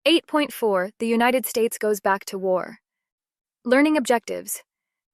8.4 The United States goes back to war. Learning objectives.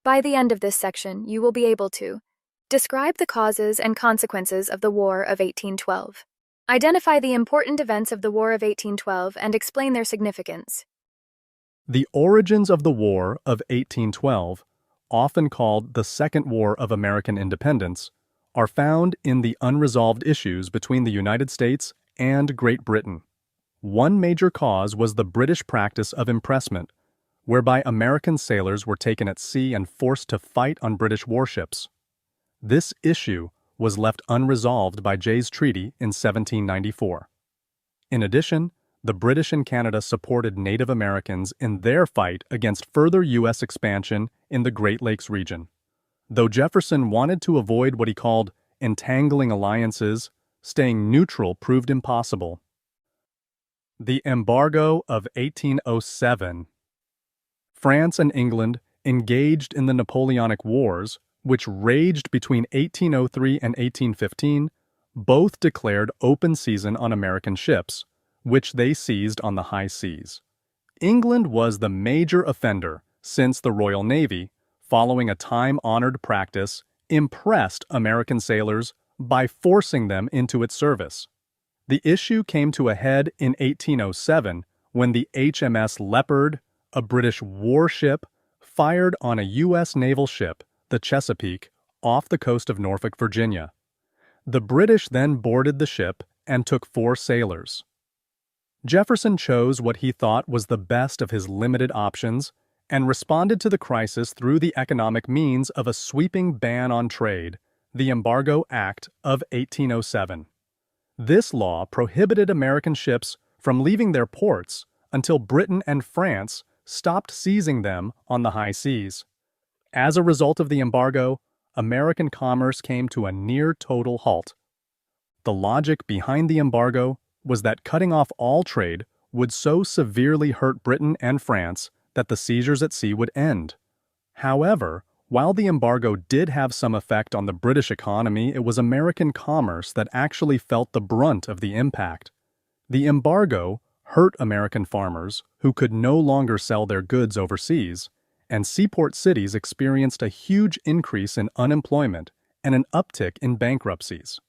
By the end of this section, you will be able to describe the causes and consequences of the War of 1812. Identify the important events of the War of 1812 and explain their significance. The origins of the War of 1812, often called the Second War of American Independence, are found in the unresolved issues between the United States and Great Britain. One major cause was the British practice of impressment, whereby American sailors were taken at sea and forced to fight on British warships. This issue was left unresolved by Jay's Treaty in 1794. In addition, the British in Canada supported Native Americans in their fight against further U.S. expansion in the Great Lakes region. Though Jefferson wanted to avoid what he called entangling alliances, staying neutral proved impossible. The Embargo of 1807. France and England engaged in the Napoleonic Wars, which raged between 1803 and 1815, both declared open season on American ships, which they seized on the high seas. England was the major offender since the Royal Navy, following a time-honored practice, impressed American sailors by forcing them into its service. The issue came to a head in 1807 when the HMS Leopard, a British warship, fired on a U.S. naval ship, the Chesapeake, off the coast of Norfolk, Virginia. The British then boarded the ship and took 4 sailors. Jefferson chose what he thought was the best of his limited options and responded to the crisis through the economic means of a sweeping ban on trade, the Embargo Act of 1807. This law prohibited American ships from leaving their ports until Britain and France stopped seizing them on the high seas. As a result of the embargo, American commerce came to a near-total halt. The logic behind the embargo was that cutting off all trade would so severely hurt Britain and France that the seizures at sea would end. However, while the embargo did have some effect on the British economy, it was American commerce that actually felt the brunt of the impact. The embargo hurt American farmers, who could no longer sell their goods overseas, and seaport cities experienced a huge increase in unemployment and an uptick in bankruptcies.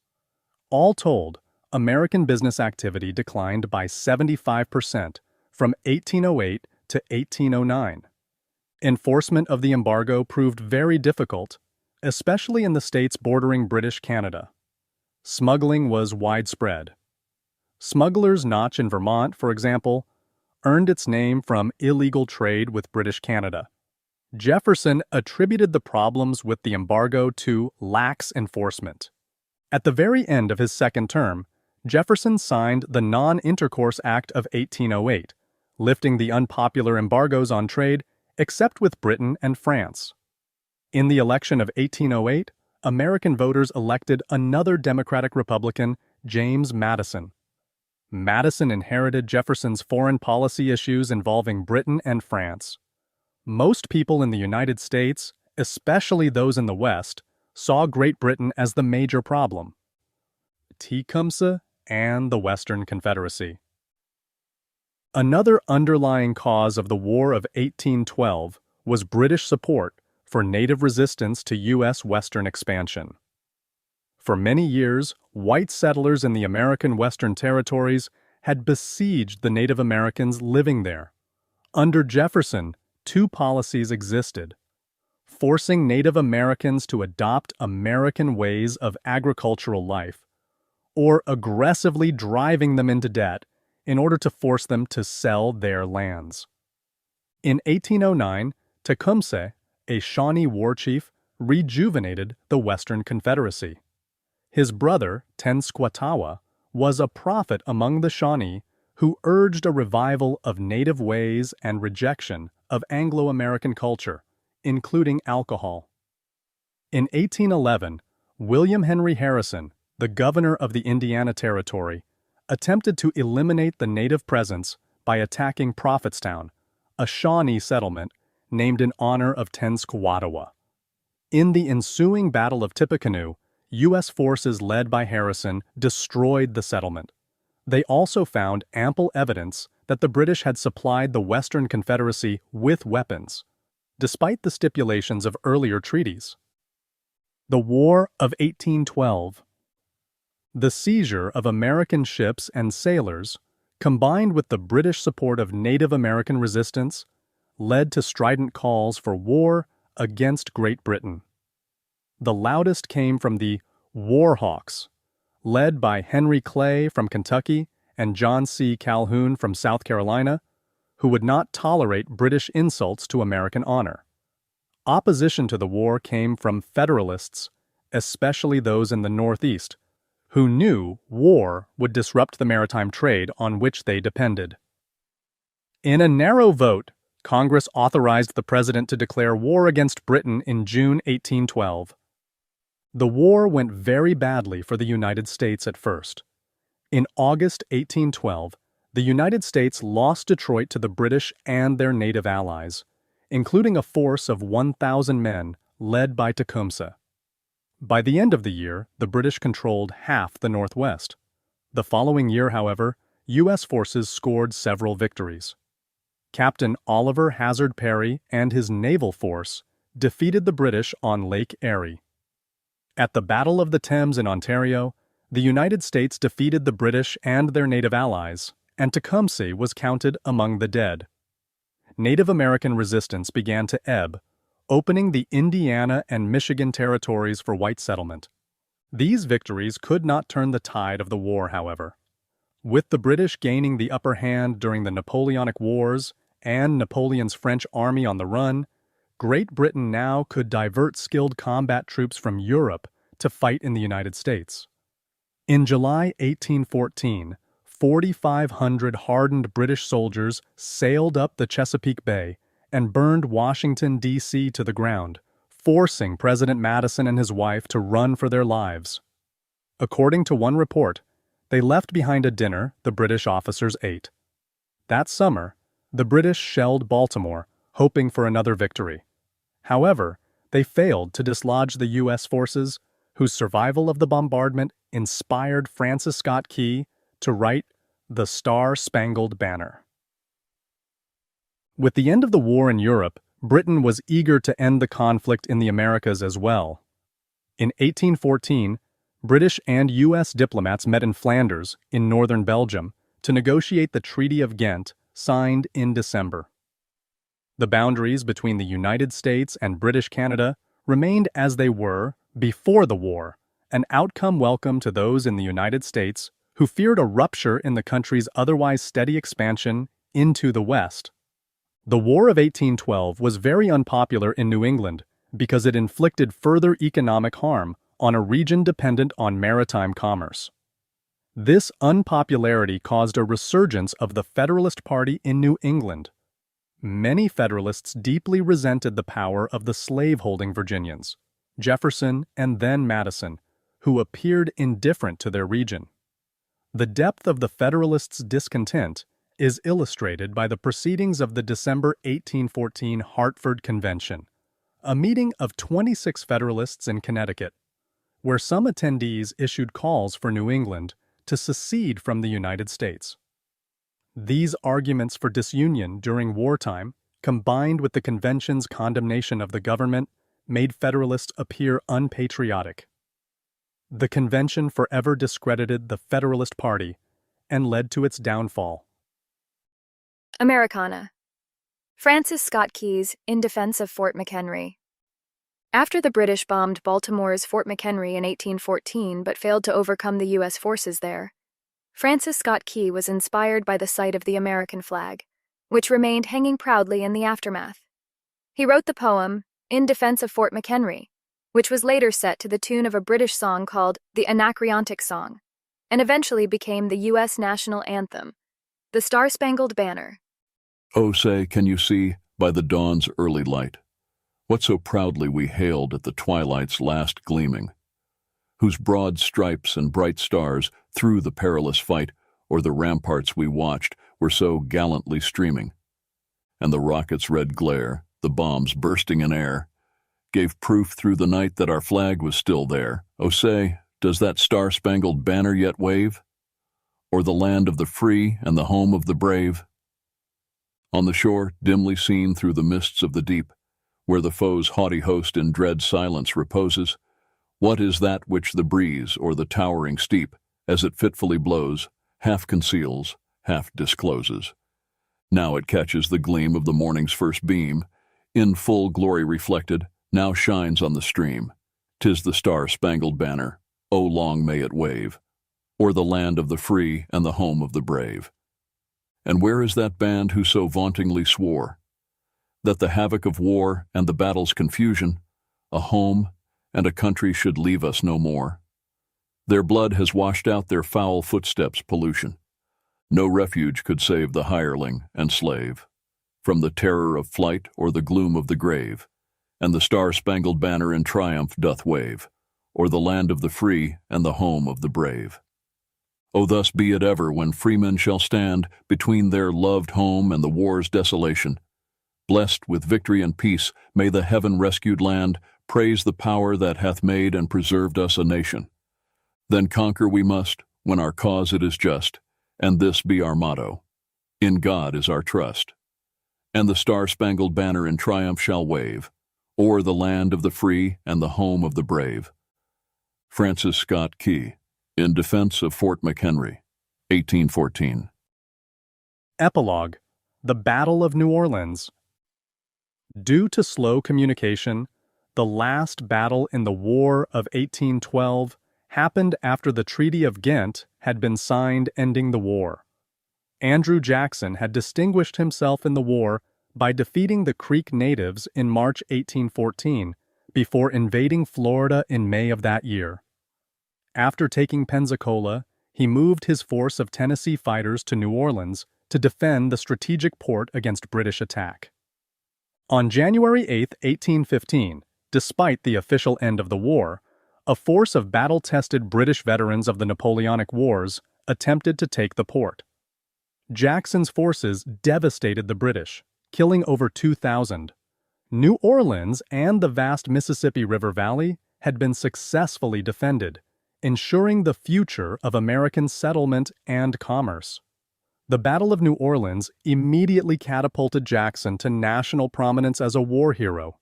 All told, American business activity declined by 75% from 1808 to 1809. Enforcement of the embargo proved very difficult, especially in the states bordering British Canada. Smuggling was widespread. Smuggler's Notch in Vermont, for example, earned its name from illegal trade with British Canada. Jefferson attributed the problems with the embargo to lax enforcement. At the very end of his second term, Jefferson signed the Non-Intercourse Act of 1808, lifting the unpopular embargoes on trade except with Britain and France. In the election of 1808, American voters elected another Democratic Republican, James Madison. Madison inherited Jefferson's foreign policy issues involving Britain and France. Most people in the United States, especially those in the West, saw Great Britain as the major problem. Tecumseh and the Western Confederacy. Another underlying cause of the War of 1812 was British support for native resistance to U.S. Western expansion. For many years, white settlers in the American Western Territories had besieged the Native Americans living there. Under Jefferson, 2 policies existed: forcing Native Americans to adopt American ways of agricultural life, or aggressively driving them into debt in order to force them to sell their lands. In 1809, Tecumseh, a Shawnee war chief, rejuvenated the Western Confederacy. His brother, Tenskwatawa, was a prophet among the Shawnee who urged a revival of native ways and rejection of Anglo-American culture, including alcohol. In 1811, William Henry Harrison, the governor of the Indiana Territory, attempted to eliminate the native presence by attacking Prophetstown, a Shawnee settlement named in honor of Tenskwatawa. In the ensuing Battle of Tippecanoe, U.S. forces led by Harrison destroyed the settlement. They also found ample evidence that the British had supplied the Western Confederacy with weapons, despite the stipulations of earlier treaties. The War of 1812. The seizure of American ships and sailors, combined with the British support of Native American resistance, led to strident calls for war against Great Britain. The loudest came from the War Hawks, led by Henry Clay from Kentucky and John C. Calhoun from South Carolina, who would not tolerate British insults to American honor. Opposition to the war came from Federalists, especially those in the Northeast, who knew war would disrupt the maritime trade on which they depended. In a narrow vote, Congress authorized the President to declare war against Britain in June 1812. The war went very badly for the United States at first. In August 1812, the United States lost Detroit to the British and their native allies, including a force of 1,000 men led by Tecumseh. By the end of the year, the British controlled half the Northwest. The following year, however, U.S. forces scored several victories. Captain Oliver Hazard Perry and his naval force defeated the British on Lake Erie. At the Battle of the Thames in Ontario, the United States defeated the British and their native allies, and Tecumseh was counted among the dead. Native American resistance began to ebb, opening the Indiana and Michigan territories for white settlement. These victories could not turn the tide of the war, however. With the British gaining the upper hand during the Napoleonic Wars and Napoleon's French army on the run, Great Britain now could divert skilled combat troops from Europe to fight in the United States. In July 1814, 4,500 hardened British soldiers sailed up the Chesapeake Bay and burned Washington, D.C. to the ground, forcing President Madison and his wife to run for their lives. According to one report, they left behind a dinner the British officers ate. That summer, the British shelled Baltimore, hoping for another victory. However, they failed to dislodge the U.S. forces, whose survival of the bombardment inspired Francis Scott Key to write The Star-Spangled Banner. With the end of the war in Europe, Britain was eager to end the conflict in the Americas as well. In 1814, British and U.S. diplomats met in Flanders, in northern Belgium, to negotiate the Treaty of Ghent, signed in December. The boundaries between the United States and British Canada remained as they were before the war, an outcome welcome to those in the United States who feared a rupture in the country's otherwise steady expansion into the West. The War of 1812 was very unpopular in New England because it inflicted further economic harm on a region dependent on maritime commerce. This unpopularity caused a resurgence of the Federalist Party in New England. Many Federalists deeply resented the power of the slave-holding Virginians, Jefferson and then Madison, who appeared indifferent to their region. The depth of the Federalists' discontent is illustrated by the proceedings of the December 1814 Hartford Convention, a meeting of 26 Federalists in Connecticut, where some attendees issued calls for New England to secede from the United States. These arguments for disunion during wartime, combined with the convention's condemnation of the government, made Federalists appear unpatriotic. The convention forever discredited the Federalist Party and led to its downfall. Americana. Francis Scott Key's In Defense of Fort McHenry. After the British bombed Baltimore's Fort McHenry in 1814 but failed to overcome the U.S. forces there, Francis Scott Key was inspired by the sight of the American flag, which remained hanging proudly in the aftermath. He wrote the poem In Defense of Fort McHenry, which was later set to the tune of a British song called the Anacreontic Song, and eventually became the U.S. national anthem, The Star-Spangled Banner. Oh, say, can you see, by the dawn's early light, what so proudly we hailed at the twilight's last gleaming, whose broad stripes and bright stars through the perilous fight o'er the ramparts we watched were so gallantly streaming, and the rocket's red glare, the bombs bursting in air, gave proof through the night that our flag was still there. Oh, say, does that star-spangled banner yet wave? O'er the land of the free and the home of the brave? On the shore, dimly seen through the mists of the deep, where the foe's haughty host in dread silence reposes, what is that which the breeze or the towering steep, as it fitfully blows, half conceals, half discloses? Now it catches the gleam of the morning's first beam, in full glory reflected, now shines on the stream. 'Tis the star-spangled banner, oh long may it wave, o'er the land of the free and the home of the brave. And where is that band who so vauntingly swore that the havoc of war and the battle's confusion, a home and a country should leave us no more? Their blood has washed out their foul footsteps' pollution. No refuge could save the hireling and slave from the terror of flight or the gloom of the grave, and the star-spangled banner in triumph doth wave, o'er the land of the free and the home of the brave. O thus be it ever when freemen shall stand between their loved home and the war's desolation. Blessed with victory and peace, may the heaven-rescued land praise the power that hath made and preserved us a nation. Then conquer we must, when our cause it is just, and this be our motto: in God is our trust. And the star-spangled banner in triumph shall wave, o'er the land of the free and the home of the brave. Francis Scott Key, in Defense of Fort McHenry, 1814. Epilogue: The Battle of New Orleans. Due to slow communication, the last battle in the War of 1812 happened after the Treaty of Ghent had been signed ending the war. Andrew Jackson had distinguished himself in the war by defeating the Creek natives in March 1814 before invading Florida in May of that year. After taking Pensacola, he moved his force of Tennessee fighters to New Orleans to defend the strategic port against British attack. On January 8, 1815, despite the official end of the war, a force of battle-tested British veterans of the Napoleonic Wars attempted to take the port. Jackson's forces devastated the British, killing over 2,000. New Orleans and the vast Mississippi River Valley had been successfully defended, ensuring the future of American settlement and commerce. The Battle of New Orleans immediately catapulted Jackson to national prominence as a war hero,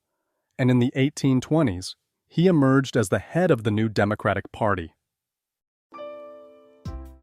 and in the 1820s, he emerged as the head of the new Democratic Party.